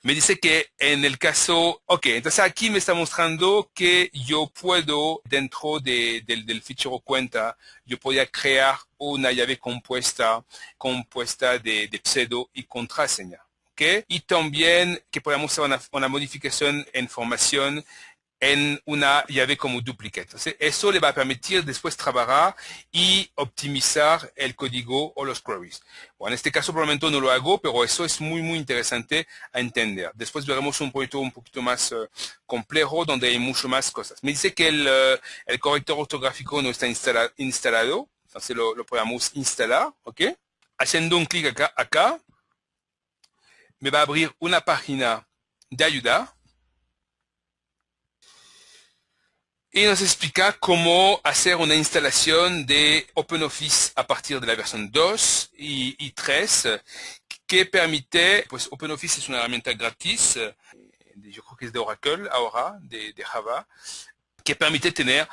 Me dice que en el caso, ok, entonces aquí me está mostrando que yo puedo, dentro del fichero cuenta, yo podía crear una llave compuesta de pseudo y contraseña. ¿Ok? Y también que podamos hacer una modificación en formación en una llave como duplicate. Entonces, eso le va a permitir después trabajar y optimizar el código o los queries. Bueno, en este caso, por el momento no lo hago, pero eso es muy interesante a entender. Después veremos un proyecto un poquito más complejo, donde hay mucho más cosas. Me dice que el corrector ortográfico no está instalado, entonces lo podemos instalar, ¿ok? Haciendo un clic acá, me va a abrir una página de ayuda y nos explica cómo hacer una instalación de OpenOffice a partir de la versión 2 y 3 que permite, pues OpenOffice es una herramienta gratis, yo creo que es de Oracle ahora, de Java, que permite tener,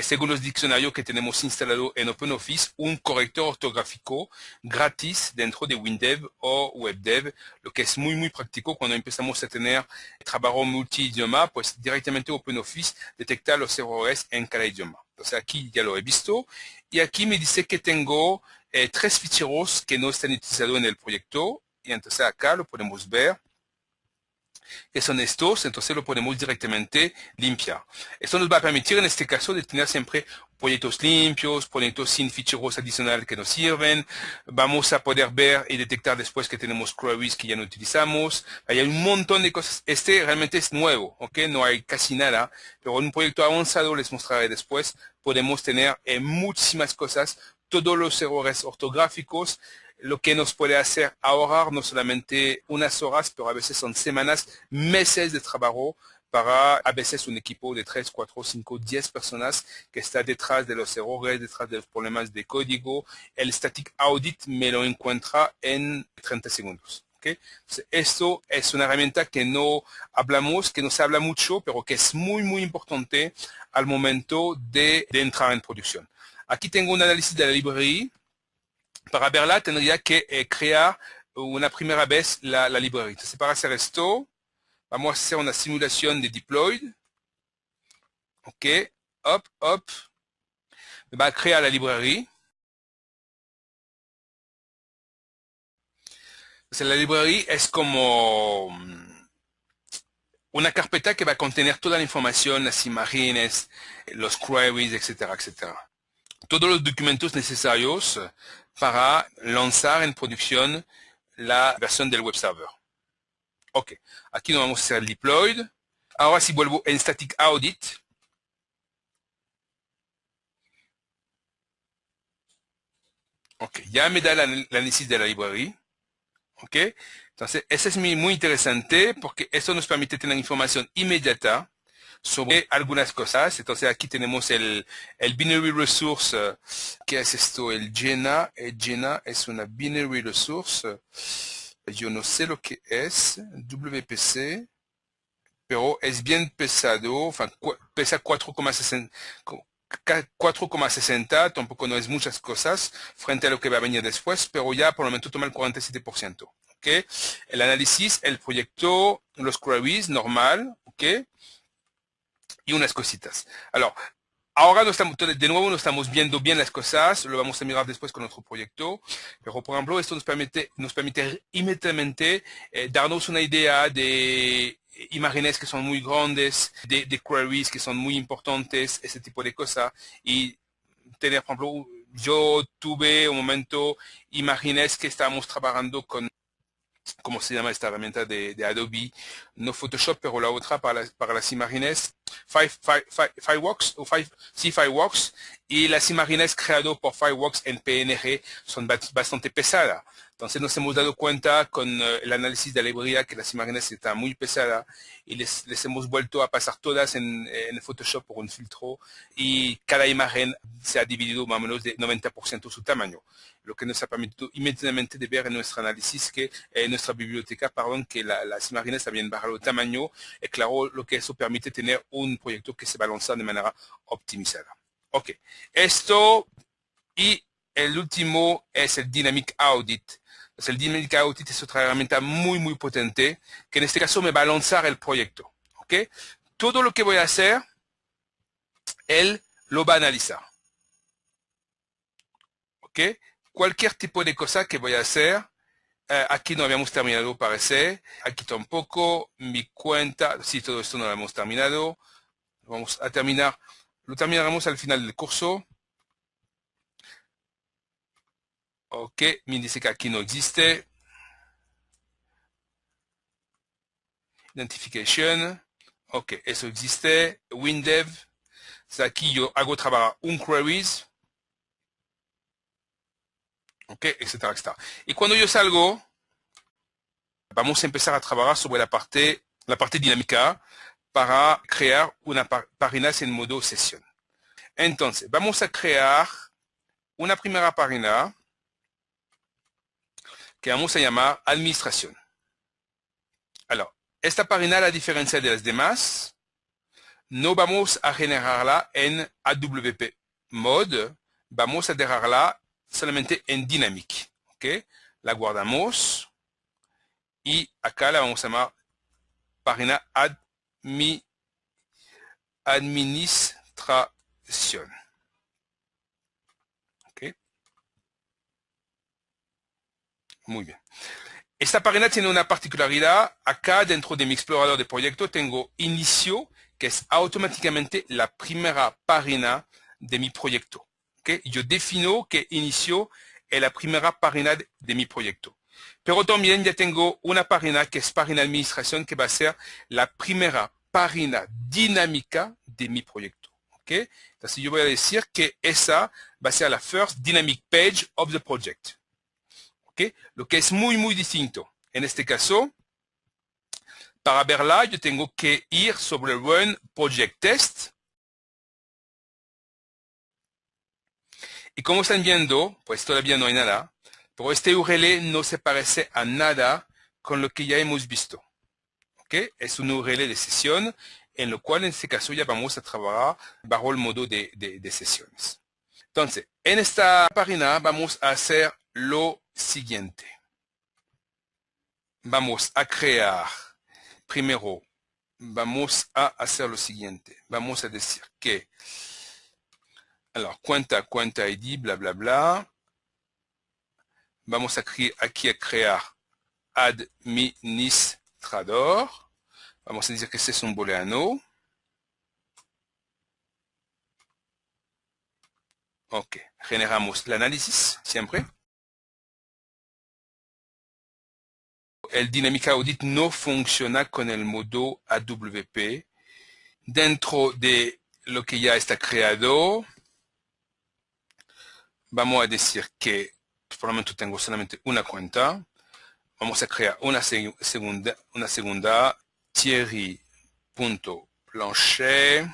según los diccionarios que tenemos instalado en OpenOffice, un corrector ortográfico gratis dentro de WinDev o WebDev, lo que es muy práctico cuando empezamos a tener trabajo multidioma, pues directamente OpenOffice detecta los errores en cada idioma. Entonces aquí ya lo he visto y aquí me dice que tengo 3 ficheros que no están utilizados en el proyecto y entonces acá lo podemos ver que son estos, entonces lo podemos directamente limpiar. Esto nos va a permitir en este caso de tener siempre proyectos limpios, proyectos sin ficheros adicionales que nos sirven. Vamos a poder ver y detectar después que tenemos queries que ya no utilizamos. Hay un montón de cosas. Este realmente es nuevo, ¿ok? No hay casi nada, pero en un proyecto avanzado, les mostraré después, podemos tener muchísimas cosas, todos los errores ortográficos, lo que nos puede hacer ahorrar no solamente unas horas, pero a veces son semanas, meses de trabajo para a veces un equipo de 3, 4, 5, 10 personas que está detrás de los errores, detrás de los problemas de código. El Static Audit me lo encuentra en 30 segundos. ¿Okay? Entonces, esto es una herramienta que no hablamos, que no se habla mucho, pero que es muy importante al momento de entrar en producción. Aquí tengo un análisis de la librería. Para verla tendría que crear una primera vez la librería. Entonces, para hacer esto, vamos a hacer una simulación de deployed. Ok, hop. Me va a crear la librería. Entonces, la librería es como una carpeta que va a contener toda la información, las imágenes, los queries, etcétera. Todos los documentos necesarios para lanzar en producción la versión del web server. Ok, aquí nos vamos a hacer el deployed. Ahora si vuelvo en Static Audit, ok, ya me da el análisis de la librería. Ok, entonces eso es muy interesante porque esto nos permite tener información inmediata sobre algunas cosas. Entonces aquí tenemos el binary resource. ¿Qué es esto? El Jena. El Jena es una binary resource. Yo no sé lo que es. WPC. Pero es bien pesado. Pesa 4,60, tampoco no es muchas cosas frente a lo que va a venir después, pero ya por el momento toma el 47%. ¿Ok? El análisis, el proyecto, los queries, normal, ¿ok? Y unas cositas. Ahora no estamos, de nuevo no estamos viendo bien las cosas, lo vamos a mirar después con otro proyecto, pero por ejemplo esto nos permite inmediatamente darnos una idea de imágenes que son muy grandes, de queries que son muy importantes, ese tipo de cosas, y tener, por ejemplo, yo tuve un momento imágenes que estábamos trabajando con, ¿cómo se llama esta herramienta de Adobe? No Photoshop, pero la otra para las imágenes, Fireworks, sí, Fireworks, y las imágenes creadas por Fireworks en PNG son bastante pesadas. Entonces nos hemos dado cuenta con el análisis de la librería que las imágenes están muy pesadas y les hemos vuelto a pasar todas en Photoshop por un filtro y cada imagen se ha dividido más o menos de 90% su tamaño, lo que nos ha permitido inmediatamente de ver en nuestro análisis que en nuestra biblioteca, que las imágenes habían bajado el tamaño y claro, lo que eso permite tener un proyecto que se va a lanzar de manera optimizada. Ok, esto y el último es el Dynamic Audit. Entonces, el Dynamic Audit es otra herramienta muy potente que en este caso me va a lanzar el proyecto. ¿Ok? Todo lo que voy a hacer, él lo va a analizar. ¿Ok? Cualquier tipo de cosa que voy a hacer, aquí no habíamos terminado, parece. Aquí tampoco. Mi cuenta, si todo esto no lo hemos terminado, vamos a terminar. Lo terminaremos al final del curso. Ok, me dice que aquí no existe. Identification. Ok, eso existe. WinDev. Aquí yo hago trabajar un queries. Ok, etcétera, etcétera. Y cuando yo salgo, vamos a empezar a trabajar sobre la parte dinámica para crear una página en modo sesión. Entonces, vamos a crear una primera página que vamos a llamar administración. Alors, esta página, a la diferencia de las demás, no vamos a generarla en AWP Mode, vamos a dejarla solamente en Dynamic. ¿Ok? La guardamos y acá la vamos a llamar página administración. ¿Ok? Muy bien. Esta página tiene una particularidad. Acá dentro de mi explorador de proyecto tengo inicio, que es automáticamente la primera página de mi proyecto. ¿Okay? Yo defino que inicio es la primera página de mi proyecto. Pero también ya tengo una página que es página de administración que va a ser la primera página dinámica de mi proyecto. ¿Okay? Entonces yo voy a decir que esa va a ser la first dynamic page of the project. ¿Okay? Lo que es muy distinto. En este caso, para verla, yo tengo que ir sobre Run Project Test. Y como están viendo, pues todavía no hay nada, pero este URL no se parece a nada con lo que ya hemos visto. ¿Okay? Es un URL de sesión, en lo cual en este caso ya vamos a trabajar bajo el modo de sesiones. Entonces, en esta página vamos a hacer lo siguiente. Vamos a crear primero, vamos a hacer lo siguiente. Vamos a decir que, cuenta ID, bla, bla, bla. Vamos aquí a crear administrador. Vamos a decir que este es un booleano. Ok, generamos el análisis siempre. El Dynamic Audit no funciona con el modo AWP. Dentro de lo que ya está creado, vamos a decir que por el momento tengo solamente una cuenta. Vamos a crear una segunda Thierry.blanchet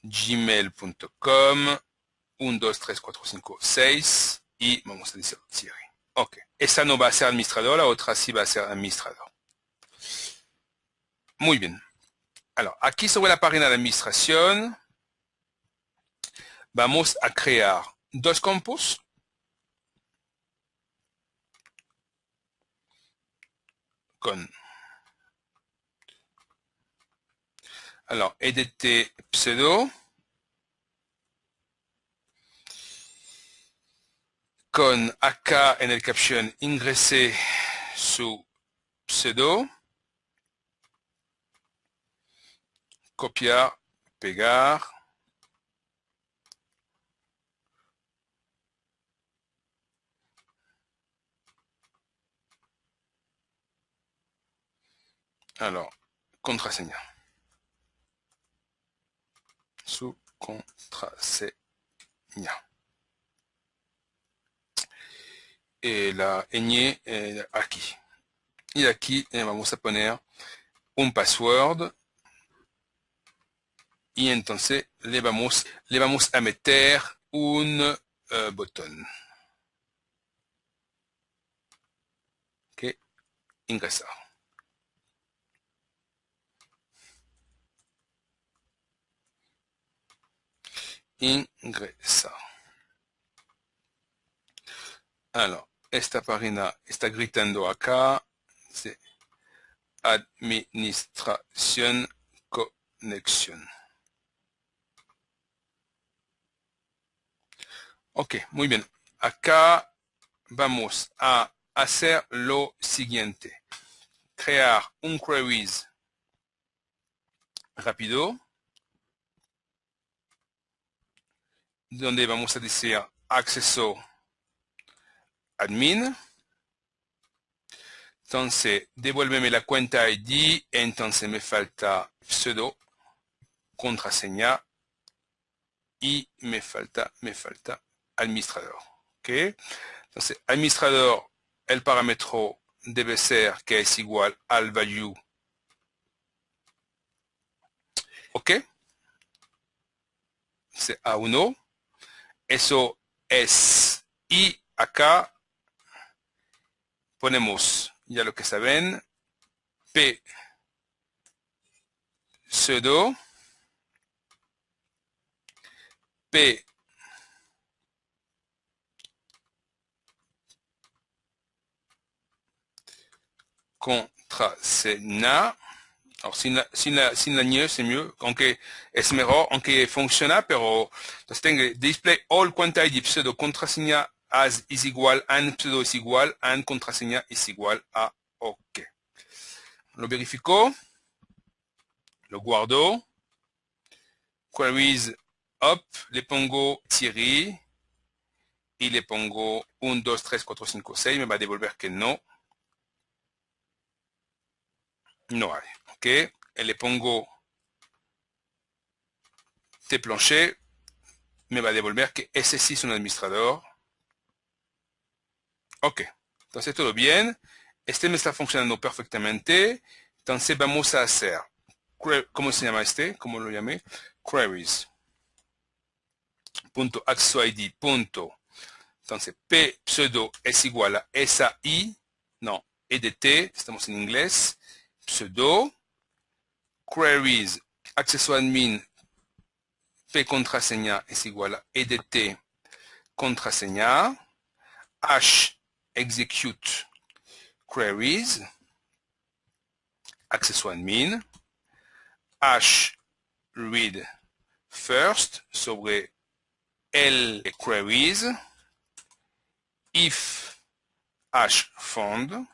gmail.com 1, 2, 3, 4, 5, 6 y vamos a decir Thierry. Ok, esta no va a ser administrador, la otra sí va a ser administrador. Muy bien. Aquí sobre la página de administración vamos a crear dos campos. Con EDT pseudo con acá en el caption ingresé su pseudo, copiar, pegar, contraseña, su contraseña. La ñ aquí. Y aquí vamos a poner un password. Y entonces le vamos a meter un botón. Ok, ingresar. Ingresar. esta página está gritando acá, c'est administración conexión. Ok, muy bien. Acá vamos a hacer lo siguiente. Crear un queries rápido, donde vamos a decir acceso admin. Entonces, devuélveme la cuenta ID, entonces me falta pseudo, contraseña, y me falta administrador. ¿Ok? Entonces, administrador, el parámetro debe ser que es igual al value. ¿Ok? C'est A1. Eso es. Y acá ponemos, ya lo que saben, P pseudo, P contraseña. Alors, sin la ñ c'est mieux, aunque es mejor, aunque funciona, pero entonces tengo display all cuenta ID pseudo contraseña as is igual, and pseudo es igual, and contraseña es igual a OK. Lo verifico, lo guardo, queries up, le pongo Thierry, y le pongo 1, 2, 3, 4, 5, 6, me va a devolver que no. No hay, ¿ok? Y le pongo T plancher, me va a devolver que ese sí es un administrador. Ok, entonces todo bien. Este me está funcionando perfectamente. Entonces vamos a hacer, ¿cómo se llama este? ¿Cómo lo llamé? Queries. Punto acceso ID. Punto. Entonces P pseudo es igual a esa I. No, EDT, estamos en inglés. Pseudo. Queries. Acceso admin. P contraseña es igual a EDT contraseña. H execute queries. Acceso admin. H read first sobre el queries. If H found